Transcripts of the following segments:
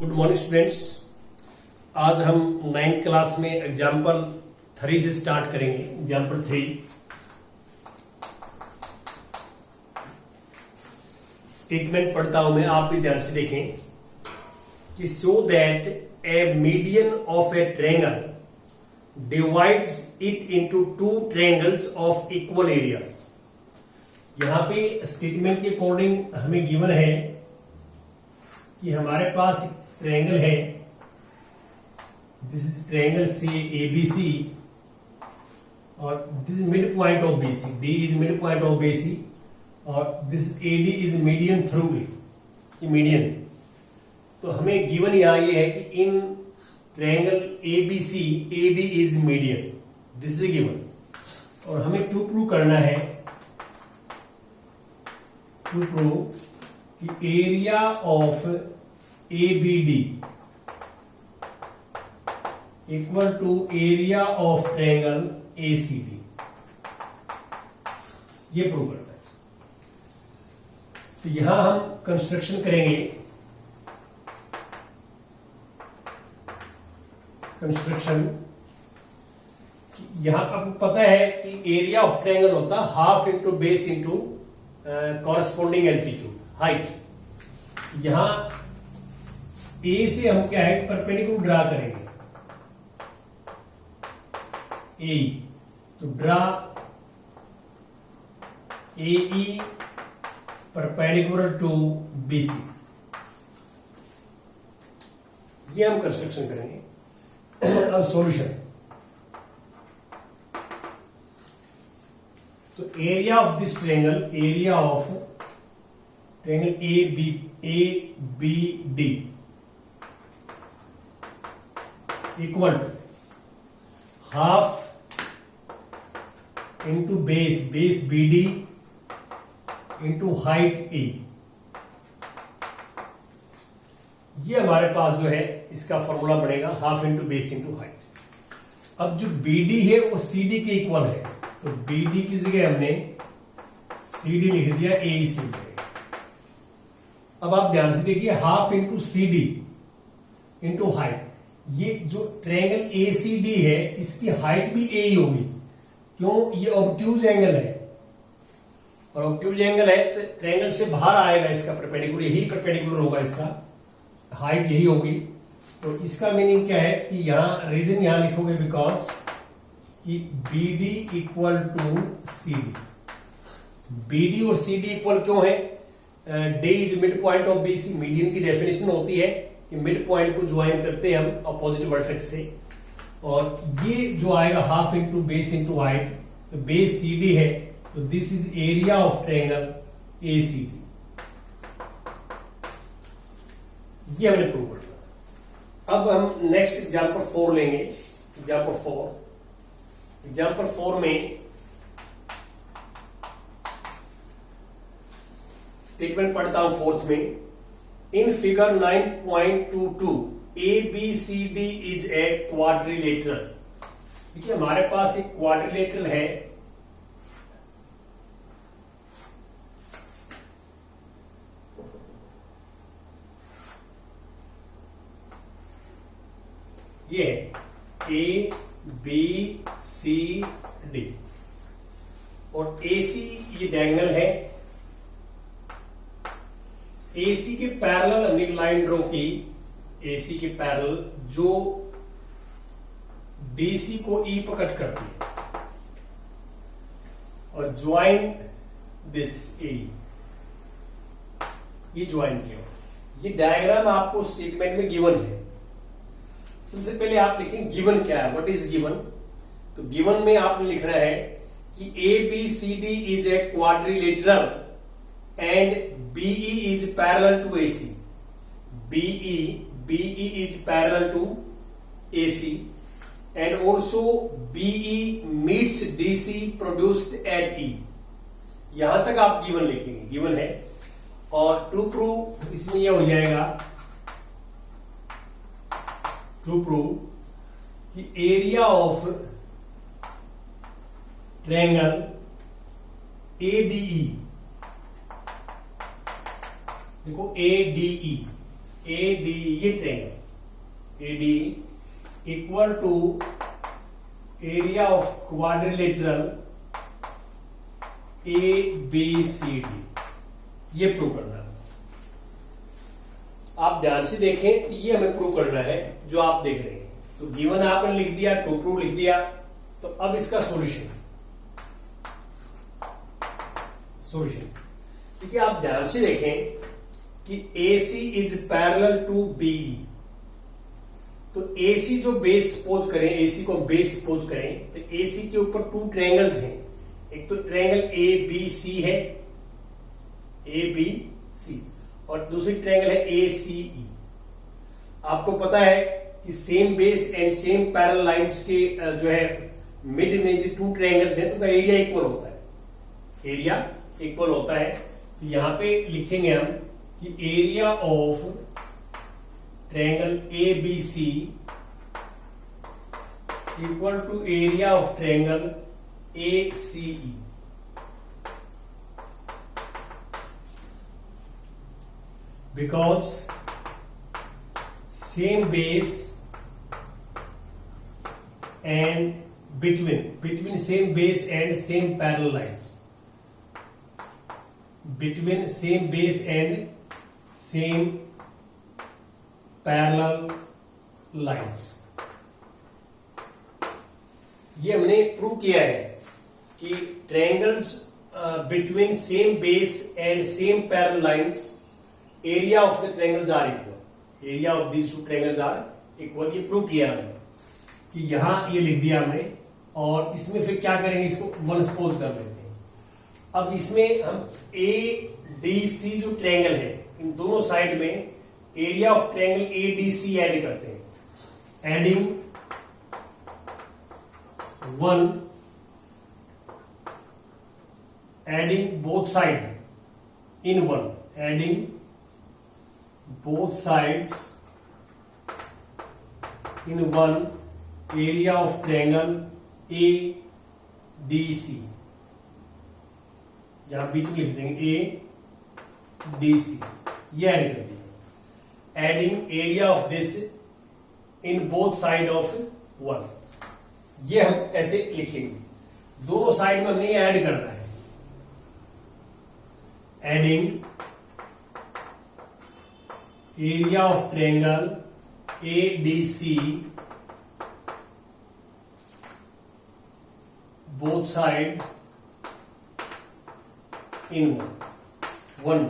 Good morning students. आज हम 9th class में एग्जाम्पल 3 से स्टार्ट करेंगे। एग्जाम्पल 3 स्टेटमेंट पढ़ता हूं मैं, आप भी ध्यान से देखें कि so that A median of A triangle divides it into two triangles of equal areas. यहां पे स्टेटमेंट के अकॉर्डिंग हमें गिवन है कि हमारे पास ट्रायंगल है, this is triangle see ABC और this is mid point of BC, D is mid point of BC और this AD is median through A, median. तो हमें गिवन यहां ये है कि in triangle ABC AD is median, this is given. और हमें टू प्रूव करना है, टू प्रूव कि area of ABD equal to area of triangle ACD, ये प्रूव करना है। तो यहां हम कंस्ट्रक्शन करेंगे। कंस्ट्रक्शन यहां पर आपको पता है कि एरिया ऑफ ट्रायंगल होता है half into base into corresponding altitude height. यहां ए से हम क्या है परपेंडिकुलर ड्रा करेंगे, ए तो draw AE perpendicular to BC, ये हम कंस्ट्रक्शन करेंगे। अब सॉल्यूशन, तो area of this triangle, area of triangle ABD equal to half into base BD into height A। ये हमारे पास जो है इसका फॉर्मूला बनेगा half into base into height. अब जो BD है वो CD के इक्वल है, तो BD की जगह हमने CD लिख दिया AEC में। अब आप ध्यान से देखिए, half into CD into height, ये जो ट्रायंगल ACD है इसकी हाइट भी A ही होगी। क्यों? ये ऑब्ट्यूज एंगल है और ऑब्ट्यूज एंगल है तो ट्रायंगल से बाहर आएगा इसका परपेंडिकुलर, यही परपेंडिकुलर होगा, इसका हाइट यही होगी। तो इसका मीनिंग क्या है कि यहां रीजन यहां लिखोगे बिकॉज कि BD equal to CD। BD और CD इक्वल क्यों है? D is mid point of BC। Median की डेफिनेशन होती है कि मिड पॉइंट को ज्वाइन करते हैं हम अपोजिट वर्टेक्स से, और ये जो आएगा half into base into height, तो बेस CD है तो this is area of triangle ACD। ये हमने प्रूव कर दिया। अब हम नेक्स्ट एग्जांपल 4 लेंगे। एग्जांपल 4 में स्टेटमेंट पढ़ता हूं फोर्थ में। In figure 9.22 ABCD is a quadrilateral. देखिए हमारे पास एक क्वाड्रिलेटरल है, ये है ABCD और AC ये डायगोनल है। AC के पैरेलल हमने एक लाइन ड्रॉ की, AC के पैरेलल जो BC को E पर कट करती है और ज्वाइन दिस A, ये ज्वाइन किया। ये डायग्राम आपको स्टेटमेंट में गिवन है। सबसे पहले आप लिखें गिवन क्या है, व्हाट इज गिवन। तो गिवन में आपने लिखना है कि ABCD is a quadrilateral and BE is parallel to AC. BE is parallel to AC and also BE meets DC produced at E. यहां तक आप गिवन लिखेंगे, गिवन है। और टू प्रूव इसमें यह हो जाएगा, टू प्रूव कि एरिया ऑफ ट्रायंगल ADE, देखो ADE ए डी, ये triangle A D equal to area of quadrilateral A B C D, ये प्रूव करना है। आप ध्यान से देखें कि ये हमें प्रूव करना है जो आप देख रहे हैं। तो गिवन आपने लिख दिया, टू प्रूव लिख दिया। तो अब इसका सॉल्यूशन देखिए, आप ध्यान से देखें कि AC is parallel to BE। तो AC जो बेस सपोज करें, AC को बेस सपोज करें, तो AC के ऊपर टू ट्रायंगल्स हैं। एक तो ट्रायंगल ABC है, ABC, और दूसरी ट्रायंगल है ACE। आपको पता है कि same base and same parallel lines के जो है मिड में जो टू ट्रायंगल्स हैं, तो उनका एरिया इक्वल होता है, एरिया इक्वल होता है। तो यहां पे लिखेंगे हम कि area of triangle ABC equal to area of triangle ACE। Because same base and between same base and same parallel lines, between same base and same parallel lines, ये हमने प्रूव किया है कि triangles between same base and same parallel lines, area of the triangles are equal, area of these two triangles are equal. ये prove किया हमने कि यहां ये लिख दिया हमने, और इसमें फिर क्या करेंगे, इसको वन सपोज कर देते हैं। अब इसमें हम ADC जो ट्रायंगल है, इन दोनों साइड में area of triangle ADC add करते हैं। Adding 1, adding both side in 1, adding both sides in one area of triangle ADC, यहां बीच में लिख देंगे ADC, ये ऐड कर देंगे। Adding area of this in both side of 1, ये हम ऐसे लिखेंगे। दोनों साइड में हमने ये ऐड करना है। Adding area of triangle ADC both side इन 1।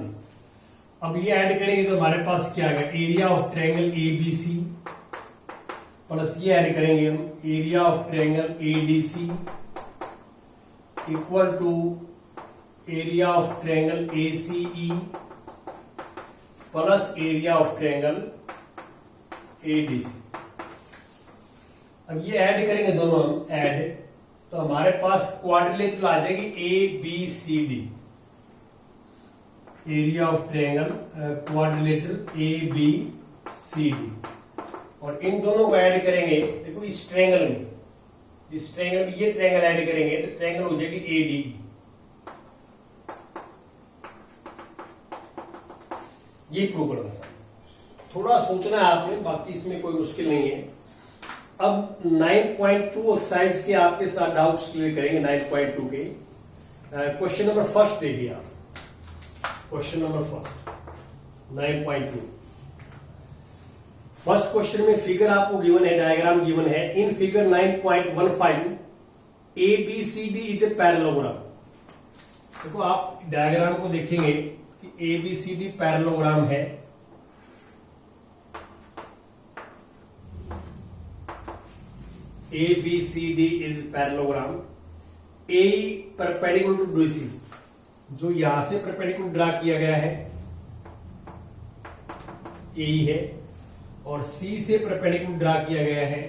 अब ये ऐड करेंगे तो हमारे पास क्या आ गया, area of triangle ABC plus ये ऐड करेंगे हम area of triangle ADC equal to area of triangle ACE plus area of triangle ADC। अब ये ऐड करेंगे दोनों हम ऐड, तो हमारे पास क्वाड्रिलेटरल आ जाएगी ABCD, area of triangle quadrilateral ABCD। और इन दोनों को ऐड करेंगे, देखो इस ट्रायंगल में ये ट्रायंगल ऐड करेंगे तो ट्रायंगल हो जाएगी ADE। ये प्रूव करना था, थोड़ा सोचना है आपने, बाकी इसमें कोई मुश्किल नहीं है। अब 9.2 एक्सरसाइज के आपके साथ डाउट्स क्लियर करेंगे। 9.2 के क्वेश्चन नंबर फर्स्ट देखिए आप, question number first 9.2। First question में फिगर आपको गिवन है, डायग्राम गिवन है। In figure 9.15 ABCD is a parallelogram. देखो आप डायग्राम को देखेंगे कि ABCD पैरेललोग्राम है। ABCD is parallelogram. AE perpendicular to BC, जो यहां से परपेंडिकुलर ड्रा किया गया है AE है, और C से परपेंडिकुलर ड्रा किया गया है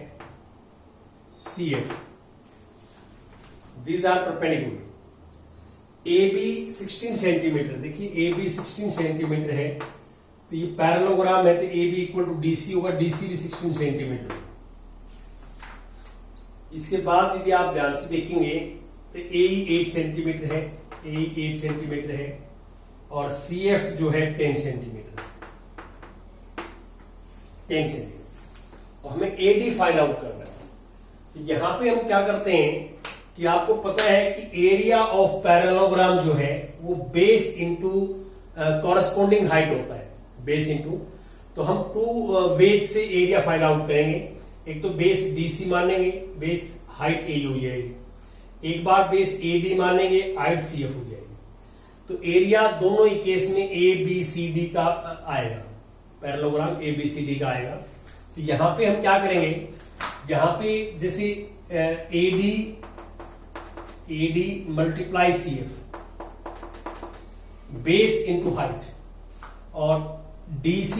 CF। These are perpendicular. AB 16 centimetre, देखिए AB 16 सेंटीमीटर है, तो ये पैरेललोग्राम है, तो AB इक्वल टू DC होगा, DC भी 16 सेंटीमीटर। इसके बाद यदि आप ध्यान से देखेंगे तो AE 8 सेंटीमीटर है, AE 8 सेंटीमीटर है, और CF जो है 10 सेंटीमीटर। 10 सेंटीमीटर, और हमें AD फाइंड आउट करना है। तो यहां पे हम क्या करते हैं कि आपको पता है कि एरिया ऑफ पैरेललोग्राम जो है वो बेस इंटू कॉरस्पॉन्डिंग हाइट होता है, बेस इंटू। तो हम 2 वेज से एरिया फाइंड आउट करेंगे। एक तो बेस BC मानेंगे, बेस हाइट AE हो जाएगी, एक बार बेस AD मानेंगे, हाइट CF हो जाएगी। तो एरिया दोनों ही केस में ABCD का आएगा, पैरेललोग्राम ABCD का आएगा। तो यहां पे हम क्या करेंगे, यहां पे जैसे AD multiply CF base into height, और DC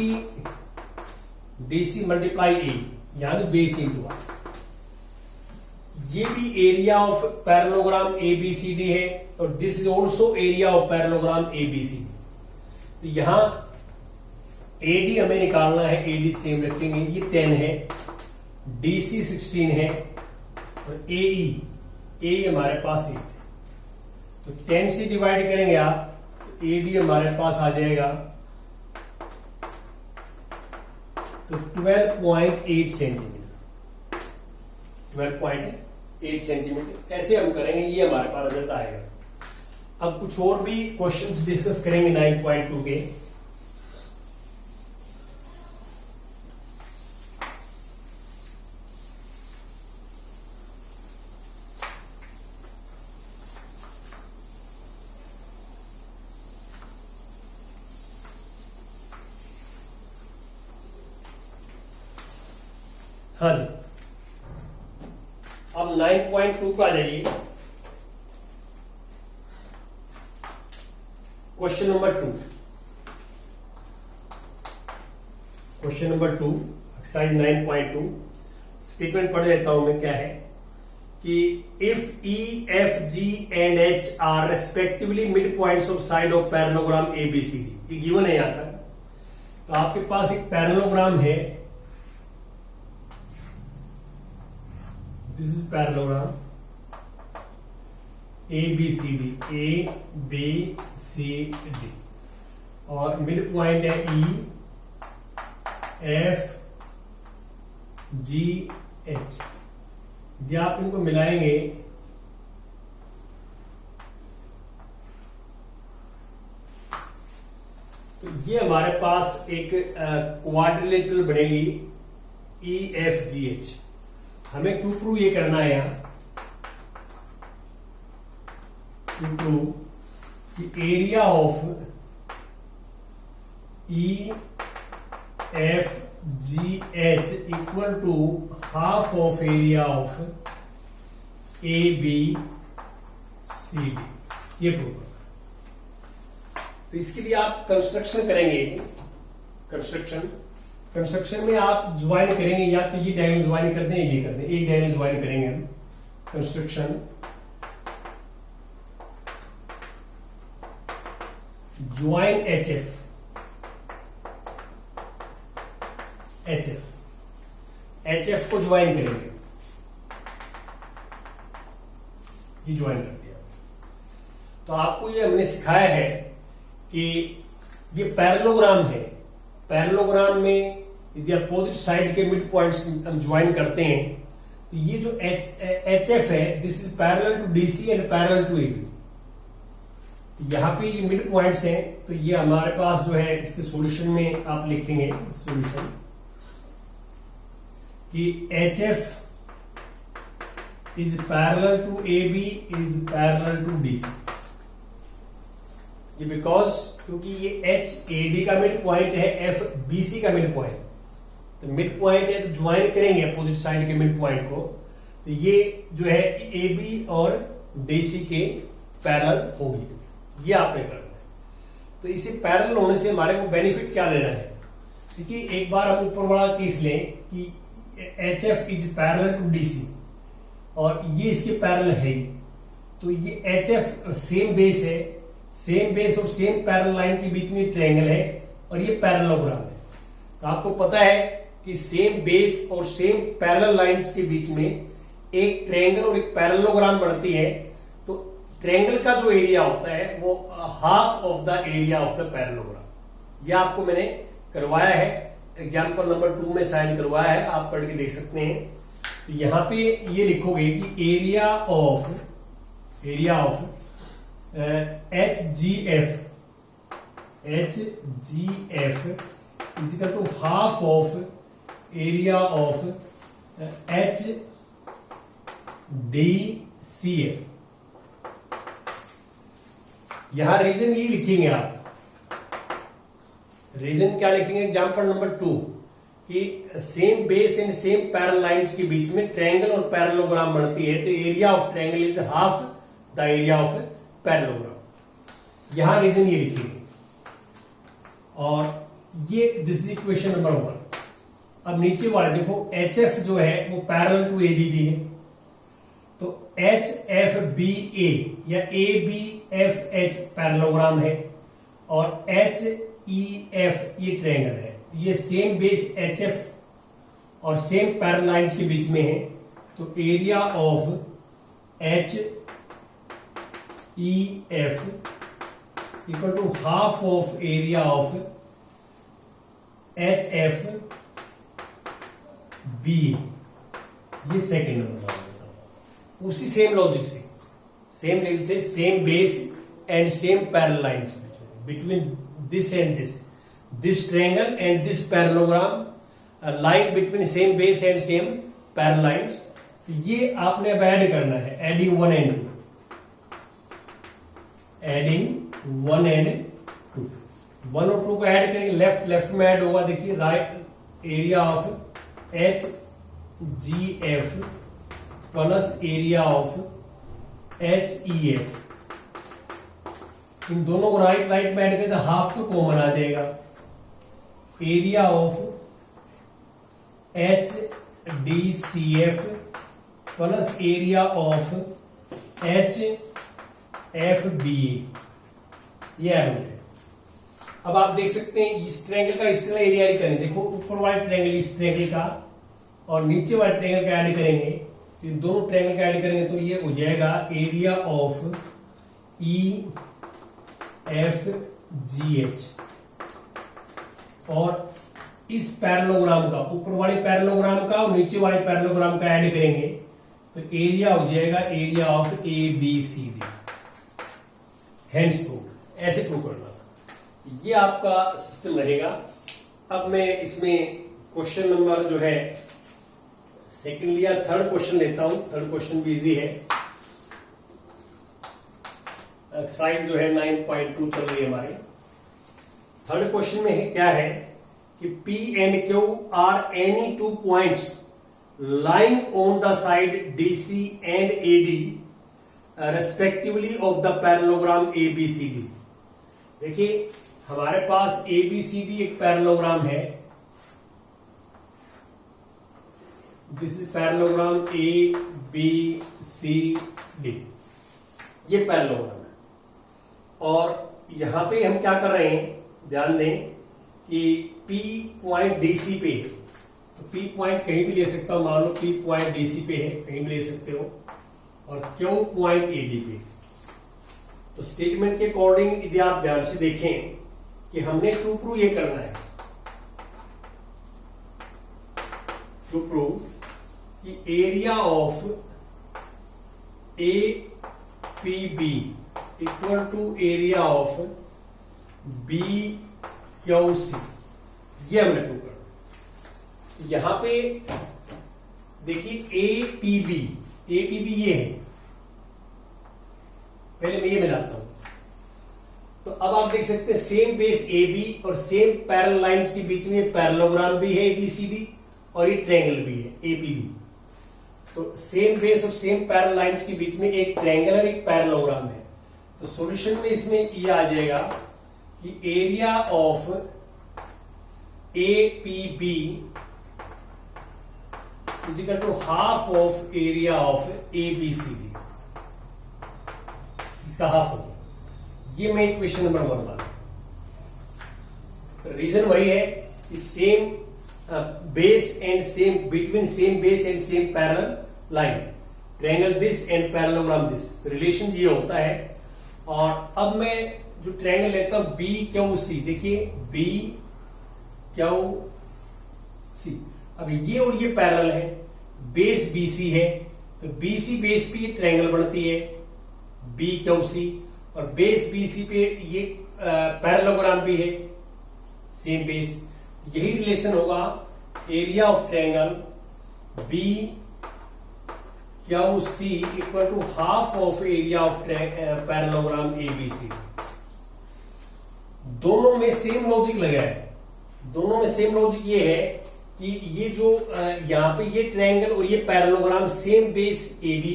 मल्टीप्लाई A यानी बेस इंटू हाइट। ये भी एरिया ऑफ पैरेललोग्राम ABCD है, और this is also area of parallelogram ABCD। तो यहां AD हमें निकालना है, AD सेम रखेंगे, ये 10 है, DC 16 है, और AE हमारे पास 8 है। तो 10 से डिवाइड करेंगे आप, तो AD हमारे पास आ जाएगा तो 12.8 सेंटीमीटर, 12.8 सेंटीमीटर। ऐसे हम करेंगे, ये हमारे पास रिजल्ट आएगा। अब कुछ और भी क्वेश्चंस डिस्कस करेंगे 9.2 के। हाँ जी, अब 9.2 का आ जाइए। Question number 2, exercise 9.2। स्टेटमेंट पढ़ देता हूं मैं, क्या है कि if E, F, G and H are respectively mid points of side of parallelogram ABCD। ये गिवन है यहां तक। तो आपके पास एक पैरेललोग्राम है, दिस इज पैरेललोग्राम ABCD, और मिड पॉइंट है E, F, G, H। यदि आप इनको मिलाएंगे तो ये हमारे पास एक क्वाड्रिलेटरल बनेगी EFGH। हमें टू प्रूव ये करना है यहां, टू प्रूव कि area of EFGH equal to half of area of ABCD, ये प्रूव करना। तो इसके लिए आप कंस्ट्रक्शन करेंगे। कंस्ट्रक्शन में आप ज्वाइन करेंगे, या तो ये डायगोनल ज्वाइन कर दें, ये कर दें, एक डायगोनल ज्वाइन करेंगे हम। कंस्ट्रक्शन ज्वाइन HF को ज्वाइन करेंगे, ये ज्वाइन कर दिया। तो आपको ये हमने सिखाया है कि ये पैरेललोग्राम है, पैरेललोग्राम में यदि अपोजिट साइड के मिड पॉइंट्स हम ज्वाइन करते हैं, तो ये जो HF है, this is parallel to DC and parallel to AB। यहां पे ये मिड पॉइंट्स हैं, तो ये हमारे पास जो है इसके सॉल्यूशन में आप लिखेंगे सॉल्यूशन कि HF is parallel to AB is parallel to DC। ये बिकॉज क्योंकि ये HAD का मिड पॉइंट है, FBC का मिड पॉइंट, तो मिड पॉइंट है तो ज्वाइन करेंगे अपोजिट साइड के मिड पॉइंट को, तो ये जो है AB और DC के पैरेलल होगी। ये आपने करना है। तो इसे पैरेलल होने से हमारे को बेनिफिट क्या लेना है? देखिए, एक बार हम ऊपर वाला केस लें कि HF is parallel to DC और ये इसके पैरेलल है, तो ये HF सेम बेस है, सेम बेस और सेम पैरेलल लाइन के बीच में ट्रायंगल है, और ये पैरेललोग्राम है। तो आपको पता है कि सेम बेस और सेम पैरेलल लाइंस के बीच में एक ट्रायंगल और एक पैरेललोग्राम बनती है। तो ट्रायंगल का जो एरिया होता है वो half of the area of the parallelogram. यह आपको मैंने करवाया है एग्जाम्पल नंबर 2 में शायद करवाया है, आप पढ़ के देख सकते हैं। तो यहां पे ये लिखोगे कि area of HGF is equal to half of area of HDCF। यहां रीजन ये लिखेंगे आप, रीजन क्या लिखेंगे एग्जाम्पल नंबर 2 कि same base and same parallel lines के बीच में ट्रायंगल और पैरेललोग्राम बनती है, तो area of triangle is half the area of parallelogram. यहां रीजन ये लिखेंगे और ये दिस इज इक्वेशन नंबर 1। अब नीचे वाले देखो HF जो है वो पैरेलल टू ABB है, तो HFBA या ABFH पैरेललोग्राम है और HEF ये ट्रायंगल है। ये सेम बेस HF और सेम पैरेलल लाइंस के बीच में है, तो area of HEF equal to half of area of HFB। ये सेकेंड नंबर। उसी सेम लॉजिक से, सेम लेवल से, same base and same parallel lines between this and this triangle and this parallelogram lying between same base and same parallel lines। ये आपने अब add करना है, adding 1 and 2 1 और 2 को ऐड करेंगे, लेफ्ट में ऐड होगा, देखिए right area of HGF plus area of HEF। इन दोनों को राइट में ऐड करें तो हाफ तो कॉमन आ जाएगा। Area of HDCF plus area of HFB, ये ऐड हो गया। अब आप देख सकते हैं इस ट्रायंगल का इस एरिया ऐड करेंगे, देखो ऊपर वाले ट्रायंगल इस ट्रायंगल का और नीचे वाले ट्रायंगल का ऐड करेंगे, तो इन दोनों ट्रायंगल का ऐड करेंगे तो ये हो जाएगा एरिया ऑफ EFGH। और इस पैरेललोग्राम का, ऊपर वाले पैरेललोग्राम का और नीचे वाले पैरेललोग्राम का ऐड करेंगे तो एरिया हो जाएगा area of ABCD। Hence prove, ऐसे प्रूव करना, ये आपका सिस्टम रहेगा। अब मैं इसमें क्वेश्चन नंबर जो है सेकंड या थर्ड क्वेश्चन लेता हूं। थर्ड क्वेश्चन भी इजी है। एक्सरसाइज जो है 9.2 चल रही है हमारी। थर्ड क्वेश्चन में है, क्या है कि P and Q are any 2 points lying on the side DC and AD respectively of the parallelogram ABCD। देखिए हमारे पास ABCD एक पैरेललोग्राम है, दिस इज पैरेललोग्राम ABCD, ये पैरेललोग्राम है। और यहां पे हम क्या कर रहे हैं, ध्यान दें कि P पॉइंट DC पे है, तो P पॉइंट कहीं भी ले सकता हूं, मान लो P पॉइंट DC पे है, कहीं भी ले सकते हो, और Q पॉइंट AD पे। तो स्टेटमेंट के अकॉर्डिंग यदि आप ध्यान से देखें कि हमने टू प्रूव ये करना है, टू प्रूव कि area of APB equal to area of BQC, ये हमने प्रूव करना। यहां पे देखिए APB ये है, पहले मैं ये मिलाता हूं। तो अब आप देख सकते हैं सेम बेस AB और सेम पैरेलल लाइंस के बीच में पैरेललोग्राम भी है ABCD और ये ट्रायंगल भी है APB। तो सेम बेस और सेम पैरेलल लाइंस के बीच में एक ट्रायंगल और एक पैरेललोग्राम है। तो सॉल्यूशन में इसमें ये आ जाएगा कि area of APB is equal to half of area of ABCD, इसका हाफ होगा। ये मैं इक्वेशन नंबर 1 मान। रीजन वही है कि same base and same between same base and same parallel line, triangle this and parallelogram this, relation ये होता है। और अब मैं जो ट्रायंगल लेता हूं BQC, देखिए BQC सी। अब ये और ये पैरेलल है, बेस BC है, तो BC बेस पे ये ट्रायंगल बनती है BQC, और बेस BC पे ये पैरेललोग्राम भी है सेम बेस। यही रिलेशन होगा area of triangle BQC equal to half of area of parallelogram ABC। दोनों में सेम लॉजिक लगा है, दोनों में सेम लॉजिक ये है कि ये जो यहां पे ये ट्रायंगल और ये पैरेललोग्राम सेम बेस AB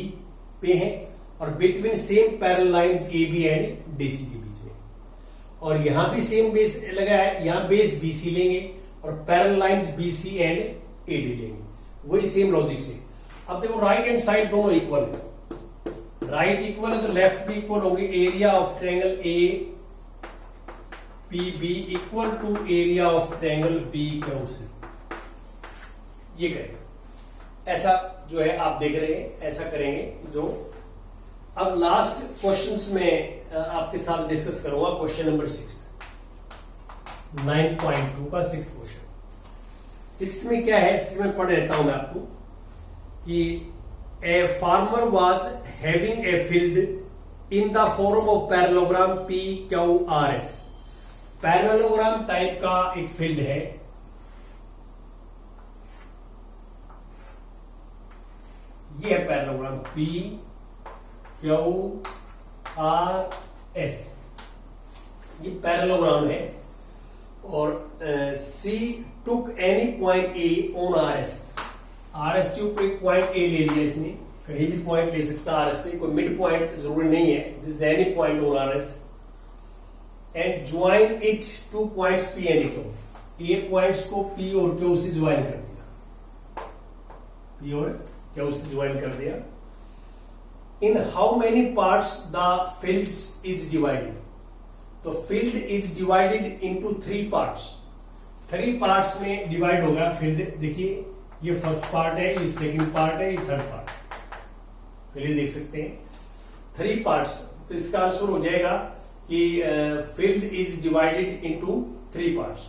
पे है, और between same parallel lines AB and DC के बीच में, और यहां भी सेम बेस लगा है, यहां बेस BC लेंगे और parallel lines BC and AB लेंगे, वही सेम लॉजिक से। अब देखो राइट हैंड साइड दोनों इक्वल है, राइट इक्वल है तो लेफ्ट भी इक्वल होंगे। Area of triangle APB equal to area of triangle BQC। ये करें, ऐसा जो है आप देख रहे हैं, ऐसा करेंगे। जो अब लास्ट क्वेश्चंस में आपके साथ डिस्कस करूंगा क्वेश्चन नंबर 6, 9.2 का 6th क्वेश्चन। 6th में क्या है, इसमें मैं पढ़ देता हूं मैं आपको कि a farmer was having a field in the form of parallelogram PQRS। Parallelogram type का एक फील्ड है, ये है पैरेललोग्राम PQRS, ये पैरेललोग्राम है। और C took any point A on RS, RS के ऊपर एक पॉइंट A ले लिया इसने, कहीं भी पॉइंट ले सकता है RS पे, कोई मिड पॉइंट जरूरी नहीं है, this is any point on RS, and join it to points P and Q। A points को P और Q से ज्वाइन कर दिया, P और Q से ज्वाइन कर दिया। In how many parts the field is divided, तो field is divided into 3 parts, 3 parts में डिवाइड होगा फील्ड। देखिए ये फर्स्ट पार्ट है, ये सेकंड पार्ट है, ये थर्ड पार्ट, क्लियर देख सकते हैं 3 पार्ट्स। तो इसका आंसर हो जाएगा कि field is divided into 3 parts.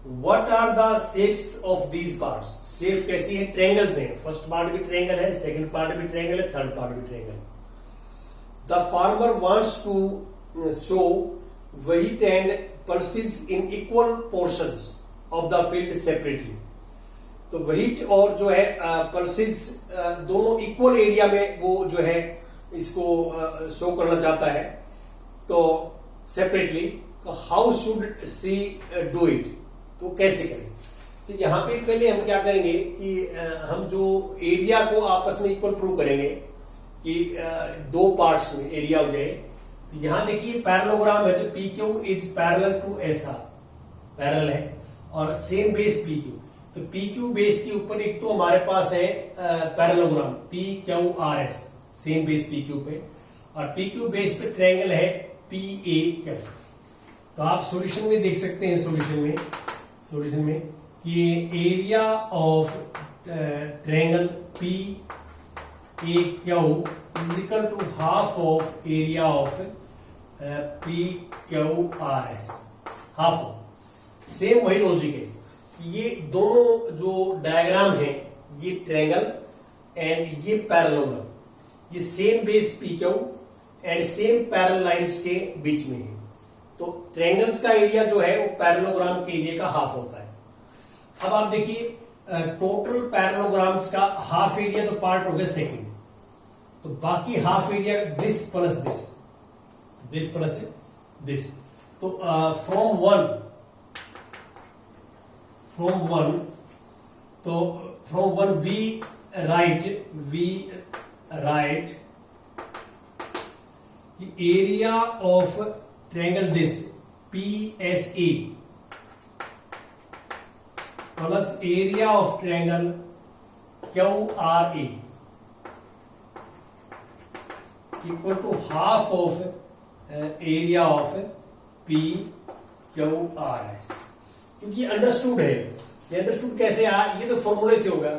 What are the shapes of these parts, shape कैसी है, ट्रायंगल्स हैं, फर्स्ट पार्ट भी ट्रायंगल है, सेकंड पार्ट भी ट्रायंगल है, थर्ड पार्ट भी triangle. The farmer wants to sow wheat and pulses in equal portions of the field separately। तो wheat और जो है pulses दोनों इक्वल एरिया में वो जो है इसको शो करना चाहता है, तो सेपरेटली। तो how should see do it, तो कैसे करें। तो यहां पे पहले हम क्या करेंगे कि हम जो एरिया को आपस में इक्वल प्रूव करेंगे कि 2 पार्ट्स में एरिया हो जाए। यहां देखिए पैरेललोग्राम है, तो PQ is parallel to SR, parallel है, और सेम बेस PQ। तो PQ बेस के ऊपर एक तो हमारे पास है parallelogram PQRS, same base PQ पे, और PQ बेस पे ट्रायंगल है PAQ। तो आप सॉल्यूशन में देख सकते हैं, सॉल्यूशन में कि area of triangle PAQ is equal to half of area of PQRS, half. Same वही लॉजिक है, ये दोनों जो डायग्राम है, ये ट्रायंगल एंड ये पैरेललोग्राम, ये same base PQ and same parallel lines के बीच में है। तो ट्रायंगल्स का एरिया जो है वो पैरेललोग्राम के एरिया का हाफ होता है। अब आप देखिए टोटल पैरेललोग्राम्स का हाफ एरिया तो पार्ट हो गया सेकंड, तो बाकी half area this plus this. तो from one we write area of triangle this PSA plus area of triangle QRA equal to half of area of PQRS। क्योंकि understood है, ये understood कैसे आया, ये तो फॉर्मूले से होगा।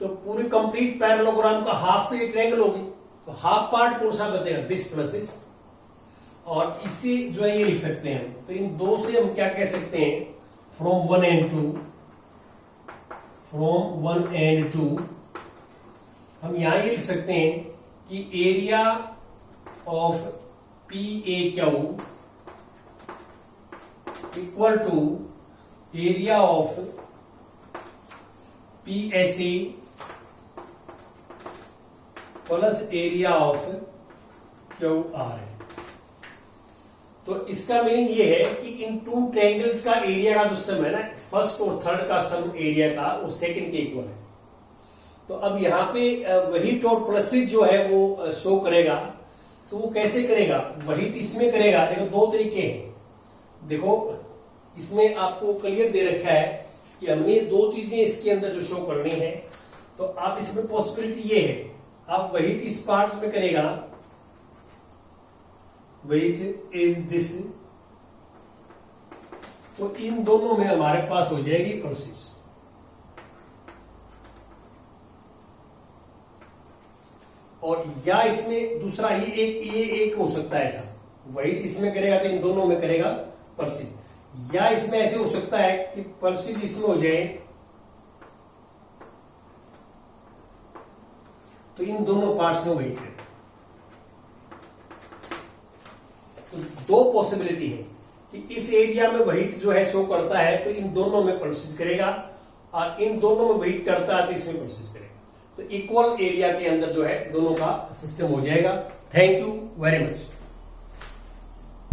तो पूरे कंप्लीट पैरेललोग्राम का हाफ तो ये ट्रायंगल होगी, तो हाफ पार्ट कौन सा बचेगा, दिस प्लस दिस, और इसी जो है ये लिख सकते हैं। तो इन दो से हम क्या कह सकते हैं, फ्रॉम 1 and 2 फ्रॉम 1 एंड 2, हम यहां ये लिख सकते हैं कि area of P A Q equal to area of P S A plus area of Q R है। तो इसका मीनिंग ये है कि इन टू ट्रायंगल्स का एरिया का जो सम है ना, फर्स्ट और थर्ड का सम एरिया का वो सेकंड के इक्वल है। तो अब यहां पे वही टॉप प्लसेज जो है वो शो करेगा। तो वो कैसे करेगा, वही इसमें करेगा। देखो दो तरीके हैं। देखो इसमें आपको क्लियर दे रखा है कि हमने दो चीजें इसके अंदर जो शो करनी है। तो आप इसमें पॉसिबिलिटी ये है, आप वही इस पार्ट में करेगा, वेट इज दिस, तो इन दोनों में हमारे पास हो जाएगी प्रोसेस। और या इसमें दूसरा ये एक हो सकता है ऐसा, वेट इसमें करेगा तो इन दोनों में करेगा प्रोसेस। या इसमें ऐसे हो सकता है कि प्रोसेस इसमें हो जाए तो इन दोनों पार्ट्स में वेट करेगा। तो दो पॉसिबिलिटी है कि इस एरिया में वेट जो है शो करता है तो इन दोनों में प्रोसेस करेगा, और इन दोनों में वेट करता है तो इसमें प्रोसेस करेगा। तो इक्वल एरिया के अंदर जो है दोनों का सिस्टम हो जाएगा। Thank you very much.